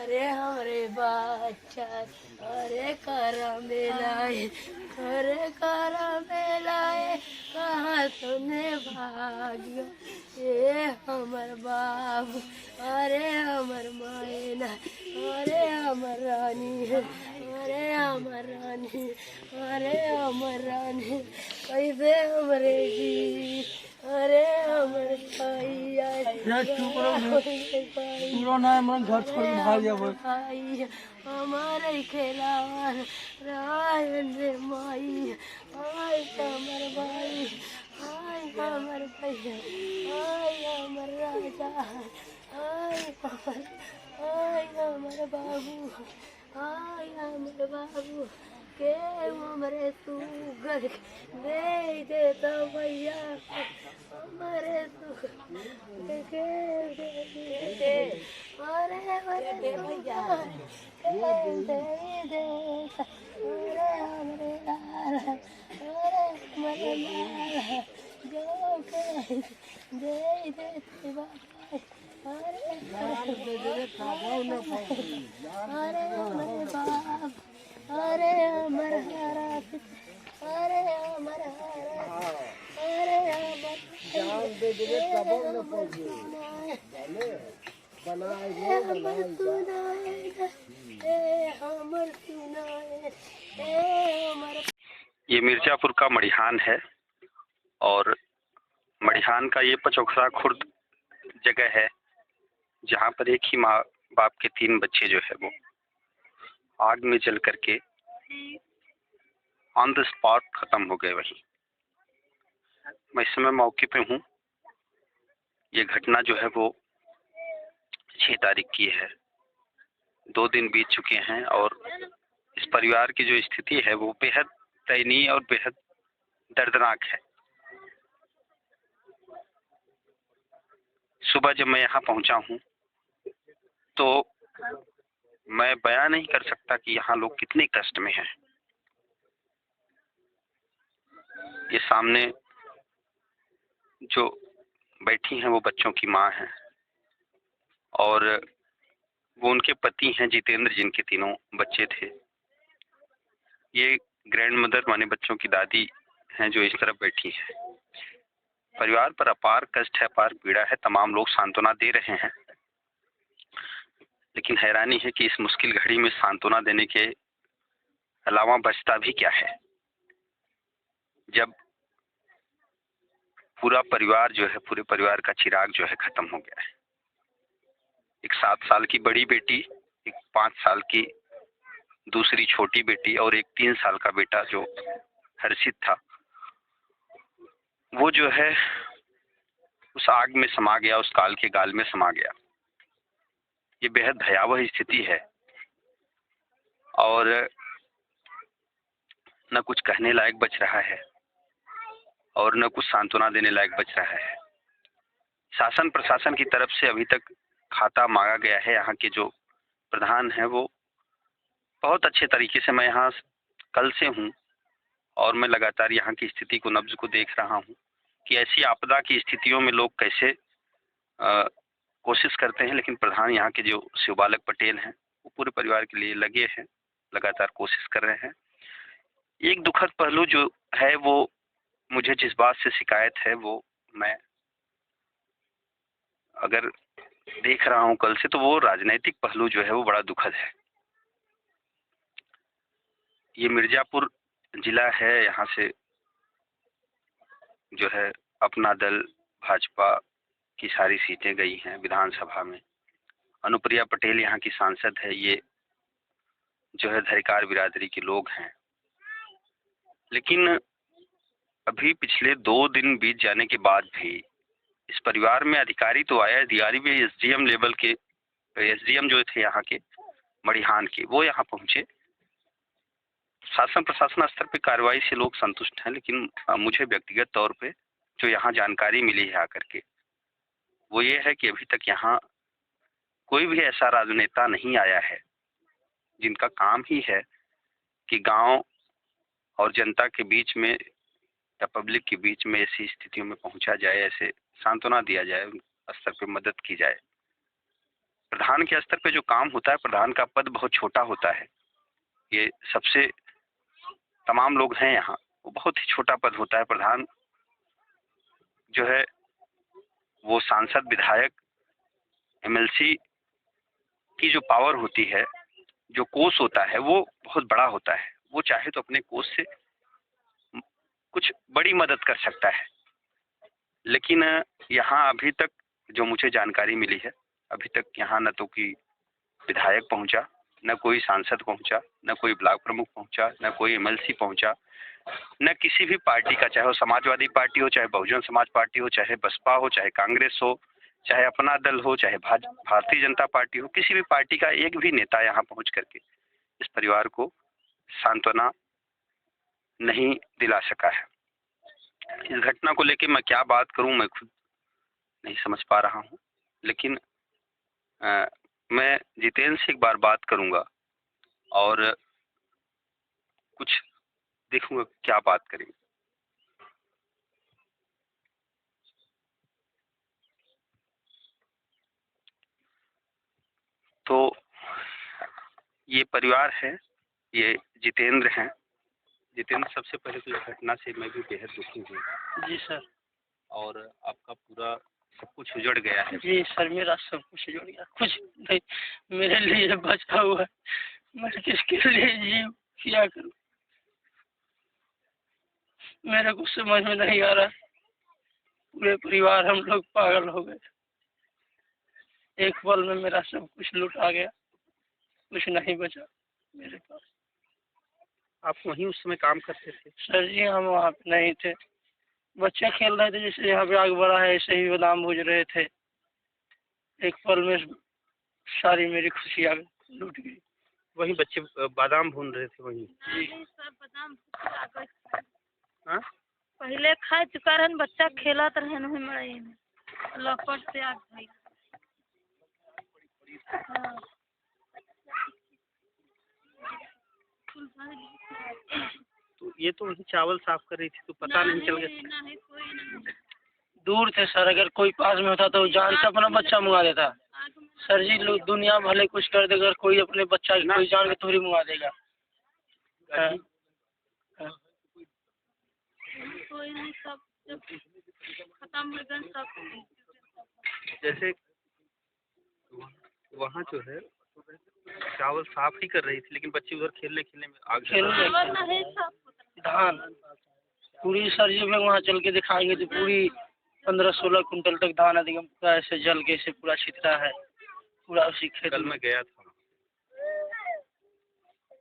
अरे हमरे बच्चा, अरे करा मेलाए, अरे करा मेलाए, कहाँ तुमने भाग्य, ये हमर बाबू, अरे हमर मायना, अरे हमर रानी, अरे हमर रानी, अरे हमर रानी, कैसे हमरे जी, अरे हमर भैया, घर छोड़ भाग जाबो। हमारे खिलावन रायन रे माई, आय हमर भाई, आय हमर भैया, आय हमर राजा, आय हमर बाबू, आय हमर बाबू, के हमरे सुगर दे देता भैया, हमारे सुगर के दे दे, अरे अरे भैया के दे देता, अरे हमरे लाल, अरे हमरे लाल, जो के दे देते बाबा, अरे हमरे बाप, अरे हमर हरा, अरे हमर हरा, अरे हमर ये मिर्जापुर का मड़िहान है और मड़िहान का ये पचौखरा खुर्द जगह है जहाँ पर एक ही माँ बाप के 3 बच्चे जो है वो आग में जल करके ऑन द स्पॉट खत्म हो गए। वहीं मैं इस समय मौके पे हूँ। ये घटना जो है वो 6 तारीख की है। 2 दिन बीत चुके हैं और इस परिवार की जो स्थिति है वो बेहद दयनीय और बेहद दर्दनाक है। सुबह जब मैं यहाँ पहुँचा हूँ तो मैं बयां नहीं कर सकता कि यहाँ लोग कितने कष्ट में हैं। ये सामने जो बैठी हैं वो बच्चों की माँ हैं और वो उनके पति हैं जितेंद्र, जिनके 3 बच्चे थे। ये ग्रैंड मदर माने बच्चों की दादी हैं जो इस तरफ बैठी हैं। परिवार पर अपार कष्ट है, अपार पीड़ा है। तमाम लोग सांत्वना दे रहे हैं, लेकिन हैरानी है कि इस मुश्किल घड़ी में सांत्वना देने के अलावा बचता भी क्या है, जब पूरा परिवार जो है, पूरे परिवार का चिराग जो है खत्म हो गया है। एक 7 साल की बड़ी बेटी, एक 5 साल की दूसरी छोटी बेटी और एक 3 साल का बेटा जो हर्षित था, वो जो है उस आग में समा गया, उस काल के गाल में समा गया। ये बेहद भयावह स्थिति है और न कुछ कहने लायक बच रहा है और न कुछ सांत्वना देने लायक बच रहा है। शासन प्रशासन की तरफ से अभी तक खाता मांगा गया है। यहाँ के जो प्रधान हैं वो बहुत अच्छे तरीके से, मैं यहाँ कल से हूँ और मैं लगातार यहाँ की स्थिति को, नब्ज को देख रहा हूँ कि ऐसी आपदा की स्थितियों में लोग कैसे कोशिश करते हैं। लेकिन प्रधान यहाँ के जो शिवबालक पटेल हैं वो पूरे परिवार के लिए लगे हैं, लगातार कोशिश कर रहे हैं। एक दुखद पहलू जो है वो मुझे जिस बात से शिकायत है वो मैं अगर देख रहा हूँ कल से, तो वो राजनीतिक पहलू जो है वो बड़ा दुखद है। ये मिर्जापुर जिला है, यहाँ से जो है अपना दल भाजपा की सारी सीटें गई हैं विधानसभा में। अनुप्रिया पटेल यहाँ की सांसद है। ये जो है धरिकार बिरादरी के लोग हैं। लेकिन अभी पिछले 2 दिन बीत जाने के बाद भी इस परिवार में अधिकारी तो आया, अधिकारी भी एसडीएम लेवल के, एसडीएम जो थे यहाँ के मड़िहान के, वो यहाँ पहुंचे। शासन प्रशासन स्तर पे कार्रवाई से लोग संतुष्ट हैं, लेकिन मुझे व्यक्तिगत तौर पे जो यहाँ जानकारी मिली है आकर के, वो ये है कि अभी तक यहाँ कोई भी ऐसा राजनेता नहीं आया है जिनका काम ही है कि गांव और जनता के बीच में या पब्लिक के बीच में ऐसी स्थितियों में पहुंचा जाए, ऐसे सांत्वना दिया जाए, उस स्तर पे मदद की जाए। प्रधान के स्तर पे जो काम होता है, प्रधान का पद बहुत छोटा होता है। ये सबसे तमाम लोग हैं यहाँ, वो बहुत ही छोटा पद होता है। प्रधान जो है वो सांसद, विधायक, एमएलसी की जो पावर होती है, जो कोष होता है, वो बहुत बड़ा होता है। वो चाहे तो अपने कोष से कुछ बड़ी मदद कर सकता है। लेकिन यहाँ अभी तक जो मुझे जानकारी मिली है, अभी तक यहाँ न तो कोई विधायक पहुंचा, न कोई सांसद पहुंचा, न कोई ब्लॉक प्रमुख पहुंचा, न कोई एमएलसी पहुंचा, न किसी भी पार्टी का, चाहे वो समाजवादी पार्टी हो, चाहे बहुजन समाज पार्टी हो, चाहे बसपा हो, चाहे कांग्रेस हो, चाहे अपना दल हो, चाहे भारतीय जनता पार्टी हो, किसी भी पार्टी का एक भी नेता यहाँ पहुंच करके इस परिवार को सांत्वना नहीं दिला सका है। इस घटना को लेकर मैं क्या बात करूं, मैं खुद नहीं समझ पा रहा हूं। लेकिन मैं जितेंद्र से एक बार बात करूंगा और कुछ देखूंगा क्या बात करेंगे। तो ये परिवार है, ये जितेंद्र हैं। जितेंद्र, सबसे पहले तो इस घटना से मैं भी बेहद दुखी हूँ। जी सर। और आपका पूरा सब कुछ उजड़ गया है। जी सर, मेरा सब कुछ उजड़ गया, कुछ नहीं मेरे लिए बचा हुआ है। मैं किसके लिए जीव, क्या करूं, मेरे को समझ में नहीं आ रहा। पूरे परिवार हम लोग पागल हो गए। एक पल में मेरा सब कुछ लुटा गया, कुछ नहीं बचा मेरे पास। आप वहीं उस समय काम करते थे? सर जी, हम वहाँ पे नहीं थे, बच्चे खेल रहे थे, जैसे यहाँ पे आग बढ़ा है ऐसे ही बादाम भूज रहे थे। एक पल में सारी मेरी खुशियाँ लूट गई। वहीं बच्चे बादाम भून रहे थे वहीं? जी सब बादाम हाँ? पहले खा चुका रहन, बच्चा खेलत रहन वही मड़ई में, लपट से आग भई। हाँ। तो ये तो वही चावल साफ कर रही थी, तो पता नहीं चल गया? नहीं, कोई नहीं। दूर थे सर, अगर कोई पास में होता तो जान से अपना बच्चा मुंगा देता। सर जी, लोग दुनिया भले कुछ कर दे, अगर कोई अपने बच्चा की कोई जान के थोड़ी मुंगा देगा। कोई नहीं, सब जब खत्म हो गए सब। जैसे वहाँ जो है चावल साफ ही कर रही थी, लेकिन बच्चे उधर खेलने में आग नहीं सब धान पूरी सर जी में वहाँ चल के दिखाएंगे तो पूरी 15-16 कुंटल तक धान अधिकम पूरा ऐसे जल के ऐसे पूरा छितरा है, पूरा उसी खेत कल मैं गया था।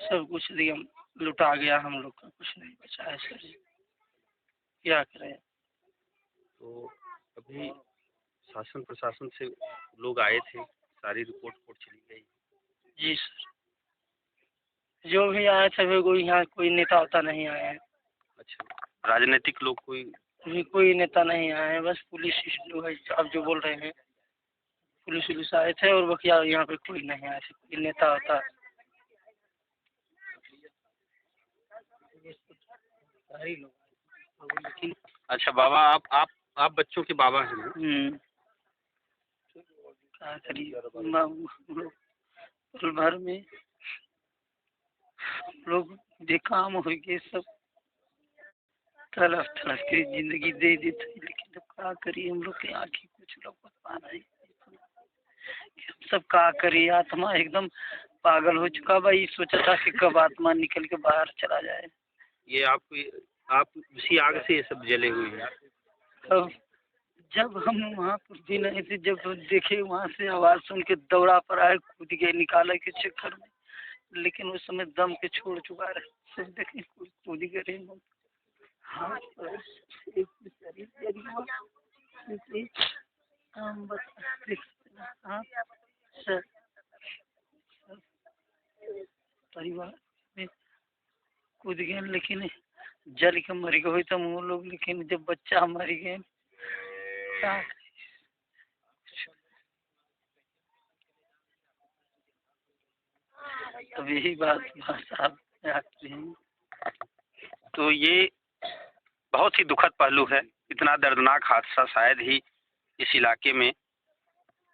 सब कुछ अधिकम लुटा गया, हम लोग का कुछ नहीं बचा है सर जी, क्या करें। तो अभी शासन प्रशासन से लोग आए थे, सारी रिपोर्ट चली गई? जी सर, जो भी आए थे कोई यहाँ कोई नेता होता नहीं आए हैं। अच्छा, राजनीतिक लोग कोई नेता नहीं आए हैं, बस पुलिस लोग है, आप जो बोल रहे हैं पुलिस आए थे, और बाकी यहाँ पे कोई नहीं आए थे, कोई नेता होता। अच्छा बाबा, आप बच्चों के बाबा हैं? क्या करिए, पल भर में लोग बेकाम हो गए, सब तड़प के जिंदगी दे देते, लेकिन अब क्या करिए, हम लोग के आँखें कुछ लोग बता नहीं, सब क्या करिए। आत्मा एकदम पागल हो चुका भाई, सोचा था कि कब आत्मा निकल के बाहर चला जाए। ये आप उसी आग से ये सब जले हुए हैं? तब जब हम वहाँ पर भी नहीं थे, जब देखे वहाँ से आवाज़ सुन के दौड़ा पर आए, कूद के निकाले के चक्कर में, लेकिन उस समय दम के छोड़ चुका रहे, सब देखे कूद गए। हाँ हाँ सर, परिवार में कूद गए, लेकिन जल के मर गए तो हम लोग, लेकिन जब बच्चा मर गए अब यही बात साहब आते हैं। तो ये बहुत ही दुखद पहलू है। इतना दर्दनाक हादसा शायद ही इस इलाके में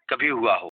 कभी हुआ हो।